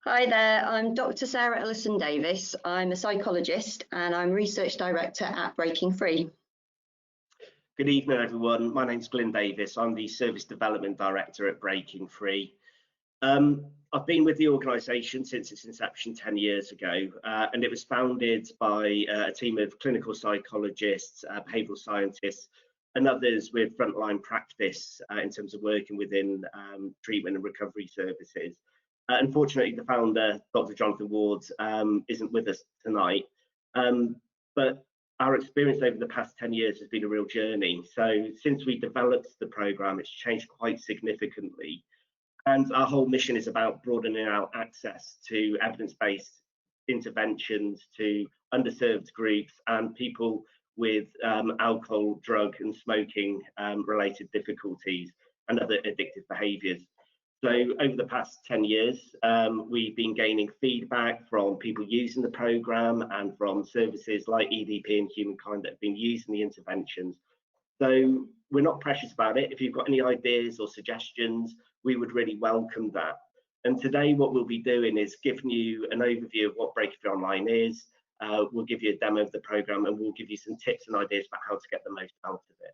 Hi there, I'm Dr. Sarah Ellison Davis. I'm a psychologist and I'm Research Director at Breaking Free. Good evening, everyone. My name's Glyn Davis. I'm the Service Development Director at Breaking Free. I've been with the organisation since its inception 10 years ago, and it was founded by a team of clinical psychologists, behavioural scientists, and others with frontline practice in terms of working within treatment and recovery services. Unfortunately, the founder, Dr. Jonathan Ward, isn't with us tonight, but our experience over the past 10 years has been a real journey. So since we developed the programme, it's changed quite significantly. And our whole mission is about broadening out access to evidence-based interventions to underserved groups and people with alcohol, drug and smoking related difficulties and other addictive behaviours. So over the past 10 years, we've been gaining feedback from people using the programme and from services like EDP and Humankind that have been using the interventions. So we're not precious about it. If you've got any ideas or suggestions, we would really welcome that. And today what we'll be doing is giving you an overview of what Breaking Free Online is. We'll give you a demo of the programme and we'll give you some tips and ideas about how to get the most out of it.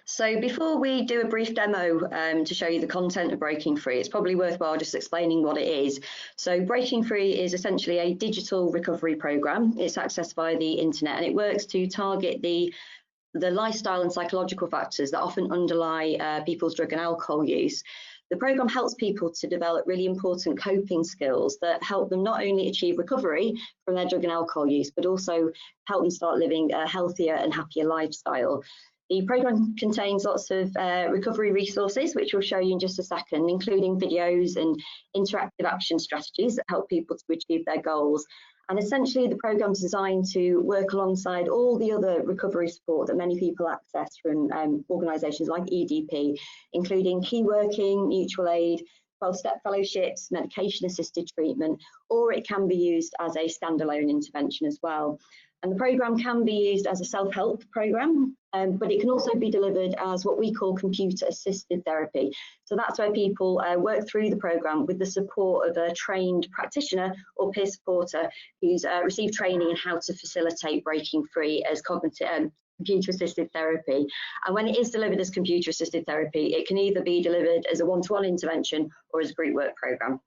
So before we do a brief demo to show you the content of Breaking Free, it's probably worthwhile just explaining what it is. So Breaking Free is essentially a digital recovery programme. It's accessed via the internet and it works to target the lifestyle and psychological factors that often underlie people's drug and alcohol use. The programme helps people to develop really important coping skills that help them not only achieve recovery from their drug and alcohol use, but also help them start living a healthier and happier lifestyle. The programme contains lots of recovery resources, which we'll show you in just a second, including videos and interactive action strategies that help people to achieve their goals. And essentially, the programme is designed to work alongside all the other recovery support that many people access from organisations like EDP, including key working, mutual aid, 12-step fellowships, medication-assisted treatment, or it can be used as a standalone intervention as well. And the programme can be used as a self-help programme, but it can also be delivered as what we call computer-assisted therapy. So that's where people work through the programme with the support of a trained practitioner or peer supporter who's received training in how to facilitate breaking free as computer-assisted therapy. And when it is delivered as computer-assisted therapy, it can either be delivered as a one-to-one intervention or as a group work programme.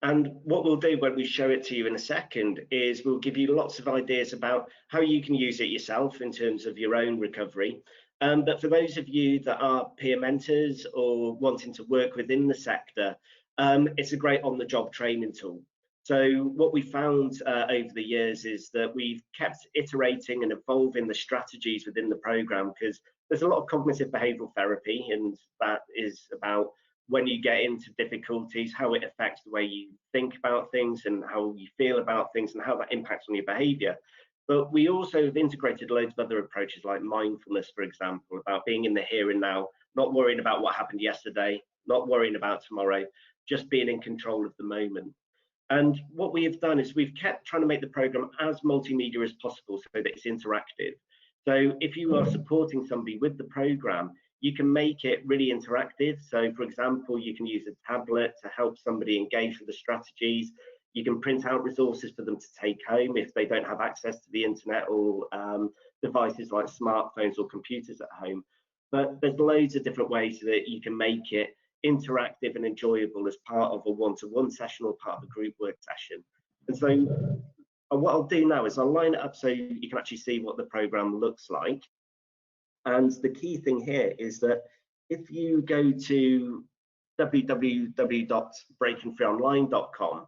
And what we'll do when we show it to you in a second is we'll give you lots of ideas about how you can use it yourself in terms of your own recovery. But for those of you that are peer mentors or wanting to work within the sector, it's a great on-the-job training tool. So what we found over the years is that we've kept iterating and evolving the strategies within the programme, because there's a lot of cognitive behavioural therapy, and that is about when you get into difficulties, how it affects the way you think about things and how you feel about things and how that impacts on your behaviour. But we also have integrated loads of other approaches like mindfulness, for example, about being in the here and now, not worrying about what happened yesterday, not worrying about tomorrow, just being in control of the moment. And what we have done is we've kept trying to make the programme as multimedia as possible so that it's interactive. So if you are supporting somebody with the programme, you can make it really interactive. So for example, you can use a tablet to help somebody engage with the strategies. You can print out resources for them to take home if they don't have access to the internet or devices like smartphones or computers at home. But there's loads of different ways that you can make it interactive and enjoyable as part of a one-to-one session or part of a group work session. And so what I'll do now is I'll line it up so you can actually see what the programme looks like. And the key thing here is that if you go to www.breakingfreeonline.com,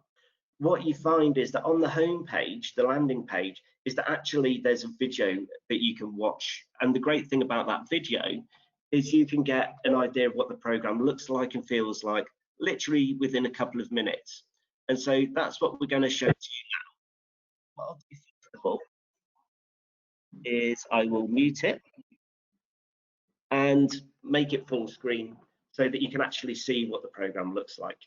what you find is that on the home page, the landing page, is that actually there's a video that you can watch. And the great thing about that video is you can get an idea of what the programme looks like and feels like literally within a couple of minutes. And so that's what we're going to show to you now. What I'll do first of all is I will mute it and make it full screen so that you can actually see what the programme looks like.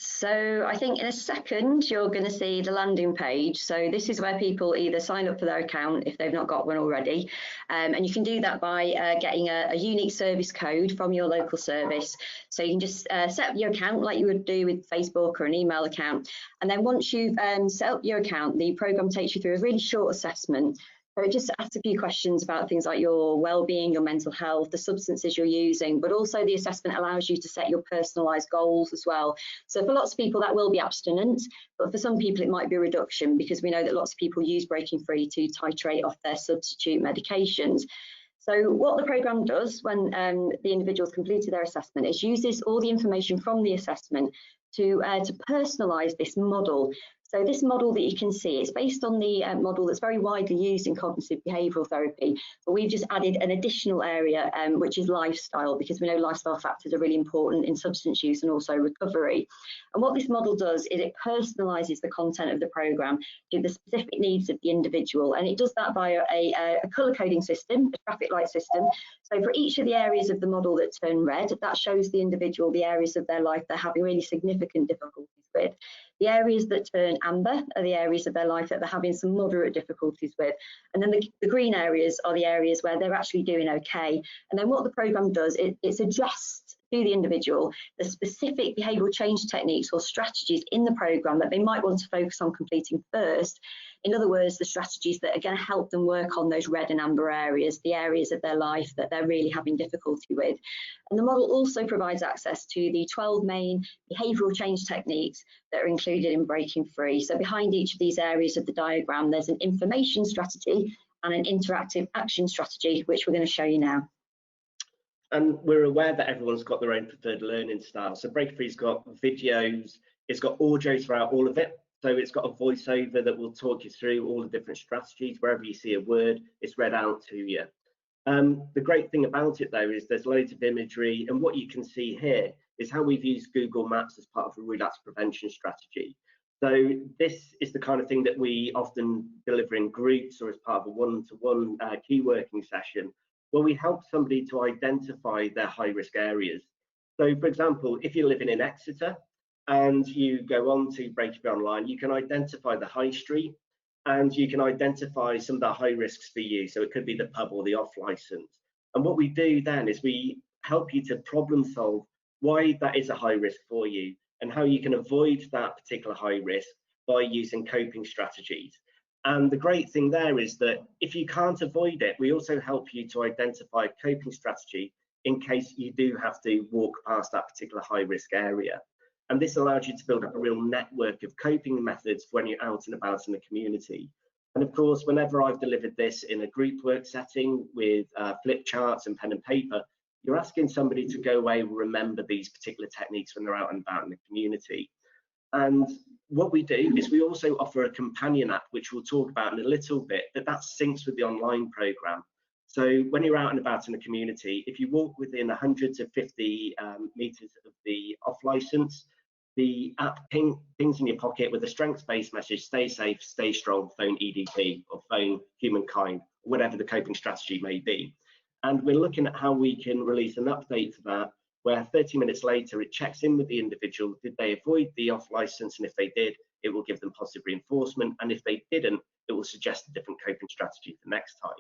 So I think in a second you're going to see the landing page. So this is where people either sign up for their account if they've not got one already, and you can do that by getting a unique service code from your local service. So you can just set up your account like you would do with Facebook or an email account, and then once you've set up your account, the program takes you through a really short assessment. So it just asks a few questions about things like your well-being, your mental health, the substances you're using, but also the assessment allows you to set your personalised goals as well. So for lots of people that will be abstinence, but for some people it might be a reduction, because we know that lots of people use Breaking Free to titrate off their substitute medications. So what the programme does when the individual's completed their assessment is uses all the information from the assessment to personalise this model. So this model that you can see, it's based on the model that's very widely used in cognitive behavioural therapy, but we've just added an additional area, which is lifestyle, because we know lifestyle factors are really important in substance use and also recovery. And what this model does is it personalises the content of the programme to the specific needs of the individual, and it does that via a colour coding system, a traffic light system. So for each of the areas of the model that turn red, that shows the individual the areas of their life they're having really significant difficulties with. The areas that turn amber are the areas of their life that they're having some moderate difficulties with. And then the green areas are the areas where they're actually doing okay. And then what the programme does, it suggests to the individual the specific behavioural change techniques or strategies in the programme that they might want to focus on completing first. In other words, the strategies that are going to help them work on those red and amber areas, the areas of their life that they're really having difficulty with. And the model also provides access to the 12 main behavioural change techniques that are included in Breaking Free. So behind each of these areas of the diagram, there's an information strategy and an interactive action strategy, which we're going to show you now. And we're aware that everyone's got their own preferred learning style. So Breaking Free's got videos, it's got audio throughout all of it. So it's got a voiceover that will talk you through all the different strategies. Wherever you see a word, it's read out to you. The great thing about it, though, is there's loads of imagery, and what you can see here is how we've used Google Maps as part of a relapse prevention strategy. So this is the kind of thing that we often deliver in groups or as part of a one-to-one key working session, where we help somebody to identify their high-risk areas. So, for example, if you're living in Exeter and you go on to Breaking Free Online, you can identify the high street, and you can identify some of the high risks for you. So it could be the pub or the off license. And what we do then is we help you to problem solve why that is a high risk for you and how you can avoid that particular high risk by using coping strategies. And the great thing there is that if you can't avoid it, we also help you to identify a coping strategy in case you do have to walk past that particular high risk area. And this allows you to build up a real network of coping methods when you're out and about in the community. And of course, whenever I've delivered this in a group work setting with flip charts and pen and paper, you're asking somebody to go away and remember these particular techniques when they're out and about in the community. And what we do is we also offer a companion app, which we'll talk about in a little bit, that syncs with the online program. So when you're out and about in the community, if you walk within 100 to 50 meters of the off license, the app pings in your pocket with a strengths-based message: stay safe, stay strong, phone EDP or phone humankind, whatever the coping strategy may be. And we're looking at how we can release an update to that, where 30 minutes later it checks in with the individual. Did they avoid the off license? And if they did, it will give them positive reinforcement. And if they didn't, it will suggest a different coping strategy for next time.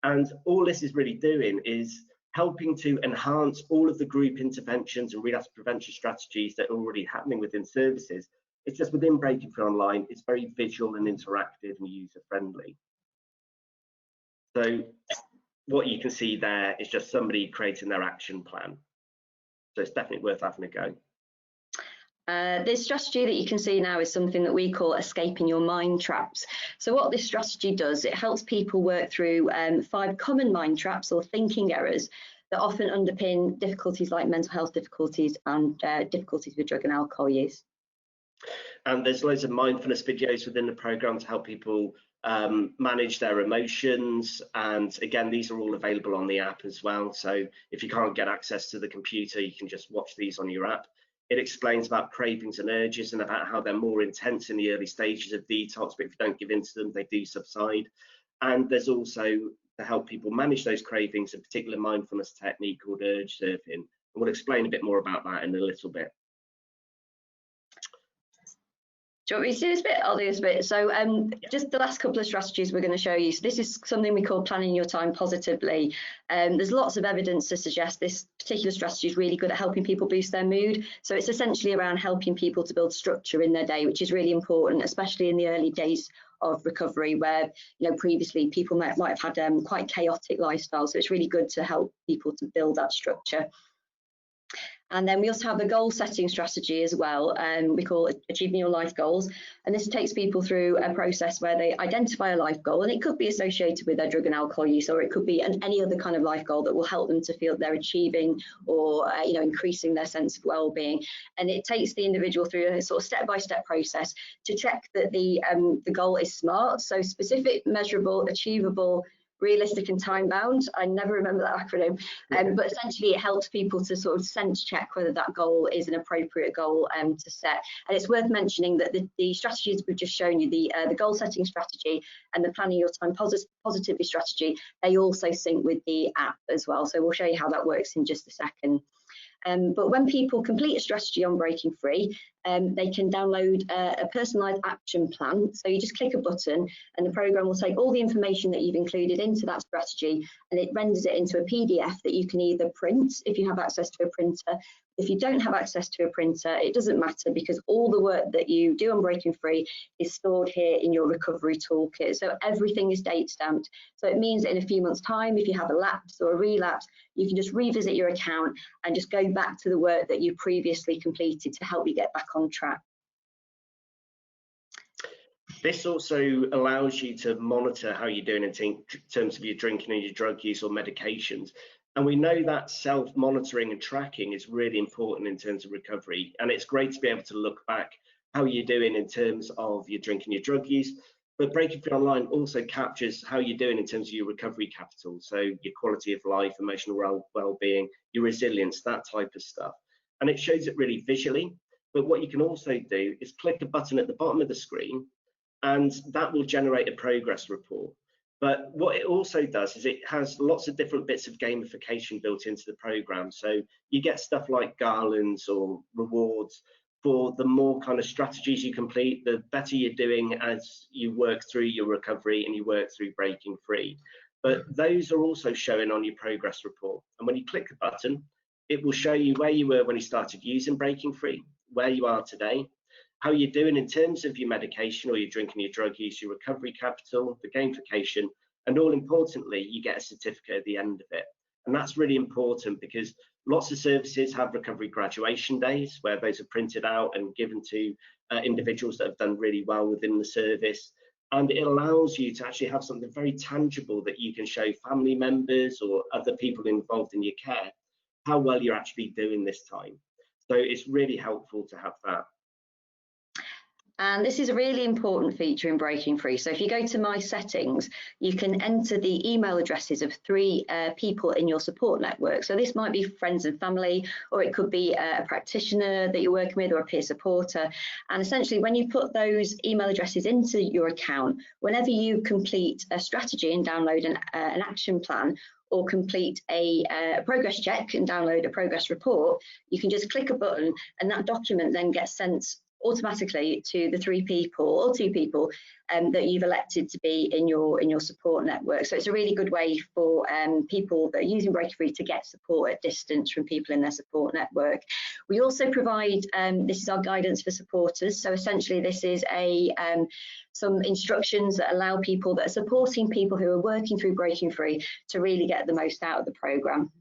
And all this is really doing is helping to enhance all of the group interventions and relapse prevention strategies that are already happening within services. It's just within Breaking Free Online, it's very visual and interactive and user-friendly. So what you can see there is just somebody creating their action plan. So it's definitely worth having a go. This strategy that you can see now is something that we call escaping your mind traps. So what this strategy does, it helps people work through 5 common mind traps or thinking errors that often underpin difficulties like mental health difficulties and difficulties with drug and alcohol use. And there's loads of mindfulness videos within the program to help people manage their emotions. And again, these are all available on the app as well. So if you can't get access to the computer, you can just watch these on your app. It explains about cravings and urges and about how they're more intense in the early stages of detox, but if you don't give in to them, they do subside. And there's also to help people manage those cravings, a particular mindfulness technique called urge surfing. And we'll explain a bit more about that in a little bit. Do you want me to do this bit? I'll do this bit. So just the last couple of strategies we're going to show you. So this is something we call planning your time positively. There's lots of evidence to suggest this particular strategy is really good at helping people boost their mood. So it's essentially around helping people to build structure in their day, which is really important, especially in the early days of recovery, where previously people might have had quite chaotic lifestyles. So it's really good to help people to build that structure. And then we also have a goal setting strategy as well. We call it achieving your life goals. And this takes people through a process where they identify a life goal, and it could be associated with their drug and alcohol use, or it could be any other kind of life goal that will help them to feel they're achieving or increasing their sense of well-being. And it takes the individual through a sort of step-by-step process to check that the goal is SMART, so specific, measurable, achievable, realistic and time bound. I never remember that acronym, but essentially it helps people to sort of sense check whether that goal is an appropriate goal to set. And it's worth mentioning that the strategies we've just shown you, the goal setting strategy and the planning your time positively strategy, they also sync with the app as well. So we'll show you how that works in just a second. But when people complete a strategy on Breaking Free, they can download a personalised action plan. So you just click a button and the programme will take all the information that you've included into that strategy, and it renders it into a PDF that you can either print if you have access to a printer. If you don't have access to a printer, it doesn't matter, because all the work that you do on Breaking Free is stored here in your recovery toolkit. So everything is date stamped. So it means that in a few months' time, if you have a lapse or a relapse, you can just revisit your account and just go back to the work that you previously completed to help you get back on track. This also allows you to monitor how you're doing in terms of your drinking and your drug use or medications. And we know that self-monitoring and tracking is really important in terms of recovery. And it's great to be able to look back how you're doing in terms of your drinking, your drug use. But Breaking Free Online also captures how you're doing in terms of your recovery capital. So your quality of life, emotional well-being, your resilience, that type of stuff. And it shows it really visually. But what you can also do is click a button at the bottom of the screen, and that will generate a progress report. But what it also does is it has lots of different bits of gamification built into the program. So you get stuff like garlands or rewards for the more kind of strategies you complete, the better you're doing as you work through your recovery and you work through Breaking Free. But those are also showing on your progress report. And when you click the button, it will show you where you were when you started using Breaking Free, where you are today, how you're doing in terms of your medication or your drinking, your drug use, your recovery capital, the gamification, and all importantly, you get a certificate at the end of it. And that's really important because lots of services have recovery graduation days where those are printed out and given to individuals that have done really well within the service. And it allows you to actually have something very tangible that you can show family members or other people involved in your care how well you're actually doing this time. So it's really helpful to have that. And this is a really important feature in Breaking Free. So if you go to My Settings, you can enter the email addresses of 3 people in your support network. So this might be friends and family, or it could be a practitioner that you're working with or a peer supporter. And essentially, when you put those email addresses into your account, whenever you complete a strategy and download an action plan, or complete a progress check and download a progress report, you can just click a button and that document then gets sent automatically to the 3 people or 2 people that you've elected to be in your support network. So it's a really good way for people that are using Breaking Free to get support at distance from people in their support network. We also provide, this is our guidance for supporters. So essentially this is some instructions that allow people that are supporting people who are working through Breaking Free to really get the most out of the programme.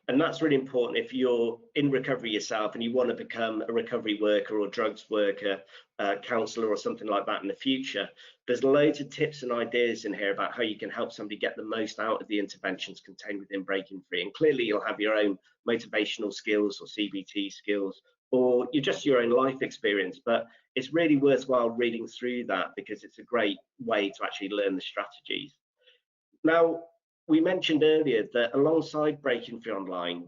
And that's really important if you're in recovery yourself and you want to become a recovery worker or drugs worker, counsellor or something like that in the future. There's loads of tips and ideas in here about how you can help somebody get the most out of the interventions contained within Breaking Free. And clearly you'll have your own motivational skills or CBT skills, or you're just your own life experience. But it's really worthwhile reading through that because it's a great way to actually learn the strategies. Now, we mentioned earlier that alongside Breaking Free Online,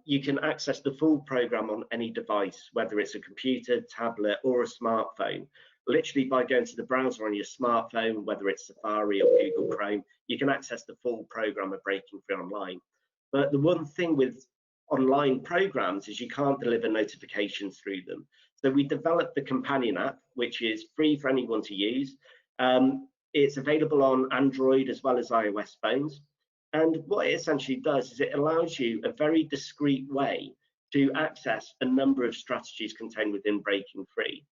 you can access the full program on any device, whether it's a computer, tablet, or a smartphone. Literally by going to the browser on your smartphone, whether it's Safari or Google Chrome, you can access the full program of Breaking Free Online. But the one thing with online programs is you can't deliver notifications through them. So we developed the companion app, which is free for anyone to use. It's available on Android as well as iOS phones. And what it essentially does is it allows you a very discreet way to access a number of strategies contained within Breaking Free.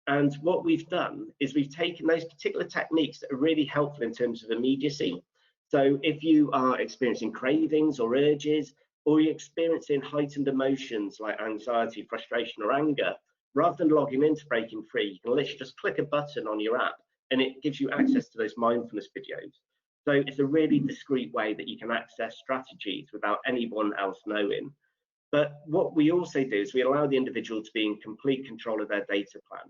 And what we've done is we've taken those particular techniques that are really helpful in terms of immediacy. So if you are experiencing cravings or urges, or you're experiencing heightened emotions like anxiety, frustration, or anger, rather than logging into Breaking Free, you can literally just click a button on your app and it gives you access to those mindfulness videos. So it's a really discreet way that you can access strategies without anyone else knowing. But what we also do is we allow the individual to be in complete control of their data plan.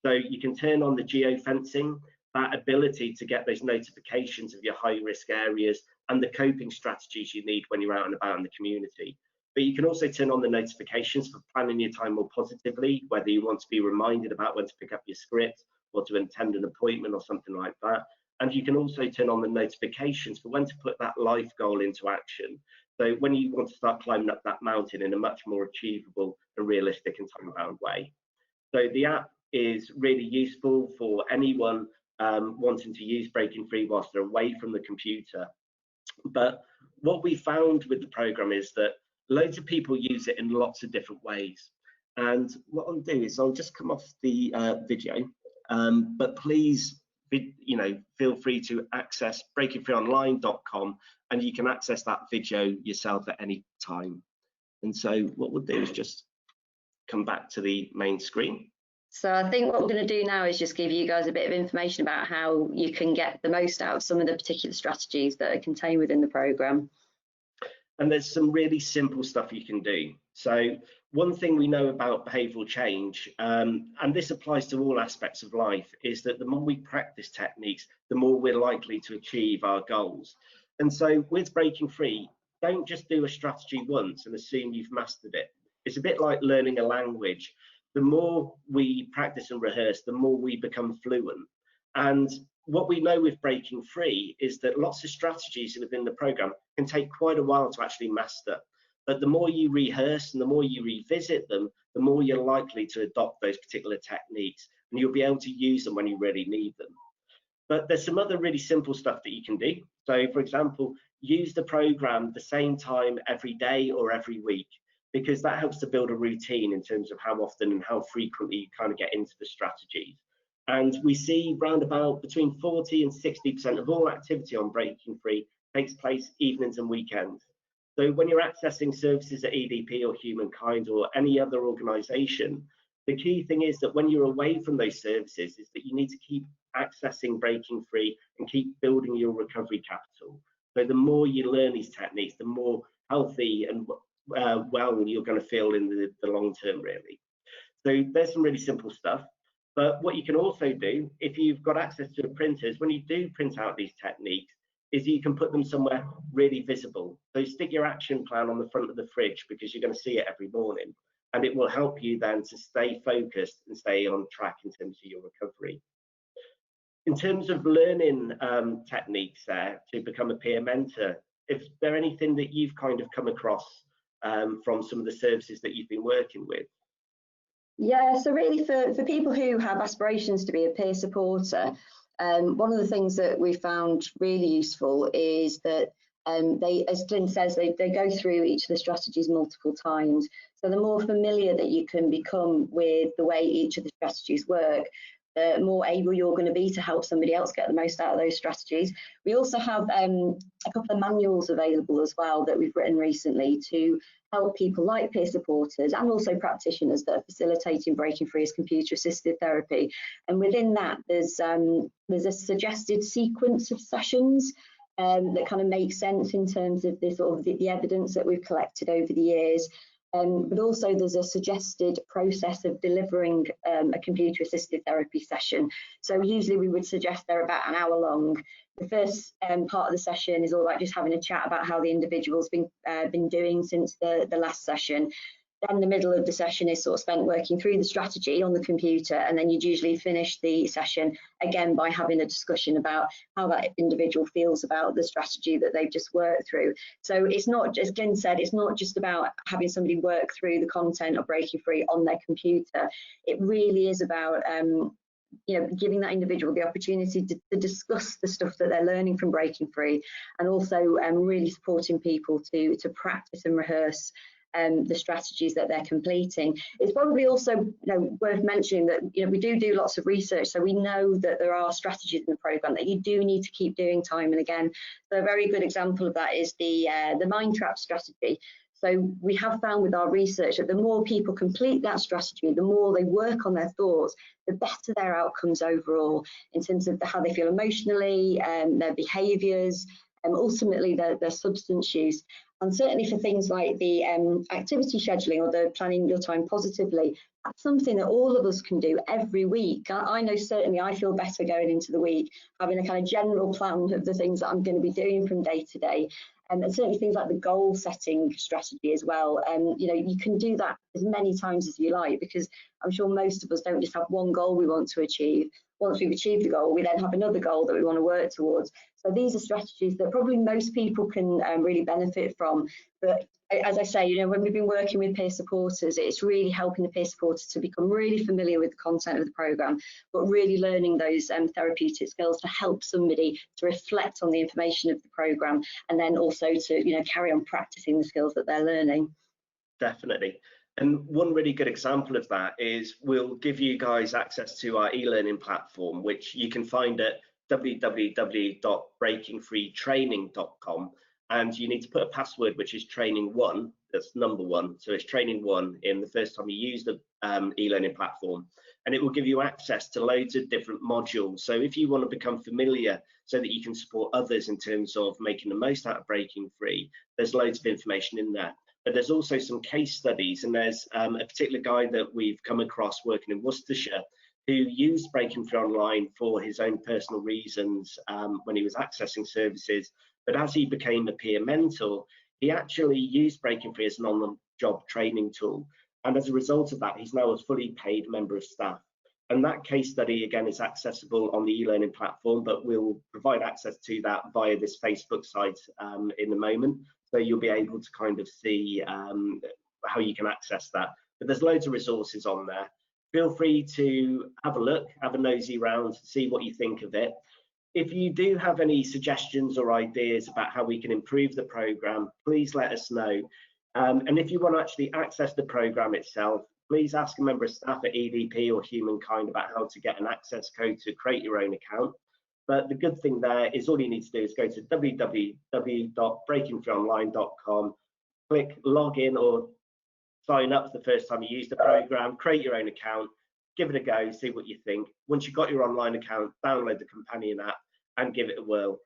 So you can turn on the geofencing, that ability to get those notifications of your high risk areas and the coping strategies you need when you're out and about in the community. But you can also turn on the notifications for planning your time more positively, whether you want to be reminded about when to pick up your script or to attend an appointment or something like that. And you can also turn on the notifications for when to put that life goal into action. So when you want to start climbing up that mountain in a much more achievable and realistic and time-bound way. So the app is really useful for anyone wanting to use Breaking Free whilst they're away from the computer. But what we found with the program is that loads of people use it in lots of different ways. And what I'll do is I'll just come off the video, but please, feel free to access breakingfreeonline.com and you can access that video yourself at any time. And so what we'll do is just come back to the main screen. So I think what we're going to do now is just give you guys a bit of information about how you can get the most out of some of the particular strategies that are contained within the program. And there's some really simple stuff you can do. So one thing we know about behavioural change, and this applies to all aspects of life, is that the more we practice techniques, the more we're likely to achieve our goals. And so with Breaking Free, don't just do a strategy once and assume you've mastered it. It's a bit like learning a language. The more we practice and rehearse, the more we become fluent. And what we know with Breaking Free is that lots of strategies within the program can take quite a while to actually master. But the more you rehearse and the more you revisit them, the more you're likely to adopt those particular techniques and you'll be able to use them when you really need them. But there's some other really simple stuff that you can do. So for example, use the program the same time every day or every week, because that helps to build a routine in terms of how often and how frequently you kind of get into the strategies. And we see round about between 40 and 60% of all activity on Breaking Free takes place evenings and weekends. So when you're accessing services at EDP or Humankind or any other organisation, the key thing is that when you're away from those services is that you need to keep accessing Breaking Free and keep building your recovery capital. So the more you learn these techniques, the more healthy and well you're going to feel in the long term, really. So there's some really simple stuff. But what you can also do, if you've got access to printers, when you do print out these techniques, is you can put them somewhere really visible. So stick your action plan on the front of the fridge because you're going to see it every morning. And it will help you then to stay focused and stay on track in terms of your recovery. In terms of learning techniques there to become a peer mentor, is there anything that you've kind of come across from some of the services that you've been working with? Yeah, so really for people who have aspirations to be a peer supporter, one of the things that we found really useful is that they, as Glyn says, they go through each of the strategies multiple times. So the more familiar that you can become with the way each of the strategies work, the more able you're going to be to help somebody else get the most out of those strategies. We also have a couple of manuals available as well that we've written recently to help people like peer supporters and also practitioners that are facilitating Breaking Free as computer-assisted therapy. And within that, there's a suggested sequence of sessions that kind of makes sense in terms of the sort of the evidence that we've collected over the years. But also there's a suggested process of delivering a computer-assisted therapy session. So usually we would suggest they're about an hour long. The first part of the session is all about just having a chat about how the individual's been doing since the last session. Then the middle of the session is sort of spent working through the strategy on the computer, and then you'd usually finish the session again by having a discussion about how that individual feels about the strategy that they've just worked through. So it's not, as Glenn said, it's not just about having somebody work through the content of Breaking Free on their computer. It really is about giving that individual the opportunity to discuss the stuff that they're learning from Breaking Free, and also really supporting people to practice and rehearse the strategies that they're completing. It's probably also worth mentioning that we do lots of research, so we know that there are strategies in the program that you do need to keep doing time and again. So a very good example of that is the mind trap strategy. So we have found with our research that the more people complete that strategy, the more they work on their thoughts, the better their outcomes overall in terms of how they feel emotionally, their behaviours, and ultimately their substance use. And certainly for things like the activity scheduling or the planning your time positively, that's something that all of us can do every week. I know certainly I feel better going into the week, having a kind of general plan of the things that I'm going to be doing from day to day. And certainly things like the goal setting strategy as well. You can do that as many times as you like, because I'm sure most of us don't just have one goal we want to achieve. Once we've achieved the goal, we then have another goal that we want to work towards. So these are strategies that probably most people can really benefit from. But as I say, when we've been working with peer supporters, it's really helping the peer supporters to become really familiar with the content of the programme, but really learning those therapeutic skills to help somebody to reflect on the information of the programme, and then also to carry on practicing the skills that they're learning. Definitely. And one really good example of that is we'll give you guys access to our e-learning platform, which you can find at www.breakingfreetraining.com. And you need to put a password, which is training1. That's number 1. So it's training1 in the first time you use the e-learning platform. And it will give you access to loads of different modules. So if you want to become familiar so that you can support others in terms of making the most out of Breaking Free, there's loads of information in there. But there's also some case studies, and there's a particular guy that we've come across working in Worcestershire who used Breaking Free Online for his own personal reasons when he was accessing services. But as he became a peer mentor, he actually used Breaking Free as an on-the-job training tool. And as a result of that, he's now a fully paid member of staff. And that case study, again, is accessible on the e-learning platform, but we'll provide access to that via this Facebook site in a moment. So you'll be able to kind of see how you can access that. But there's loads of resources on there. Feel free to have a look, have a nosy round, see what you think of it. If you do have any suggestions or ideas about how we can improve the programme, please let us know. And if you want to actually access the programme itself, please ask a member of staff at EDP or Humankind about how to get an access code to create your own account. But the good thing there is all you need to do is go to www.breakingfreeonline.com, click login or sign up the first time you use the program, create your own account, give it a go, see what you think. Once you've got your online account, download the companion app and give it a whirl.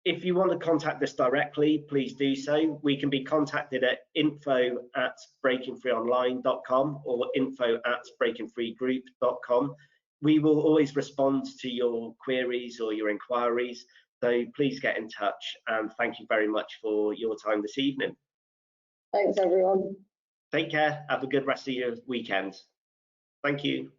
If you want to contact us directly, please do so. We can be contacted at info@breakingfreeonline.com or info@breakingfreegroup.com. We will always respond to your queries or your inquiries, so please get in touch, and thank you very much for your time this evening. Thanks, everyone. Take care. Have a good rest of your weekend. Thank you.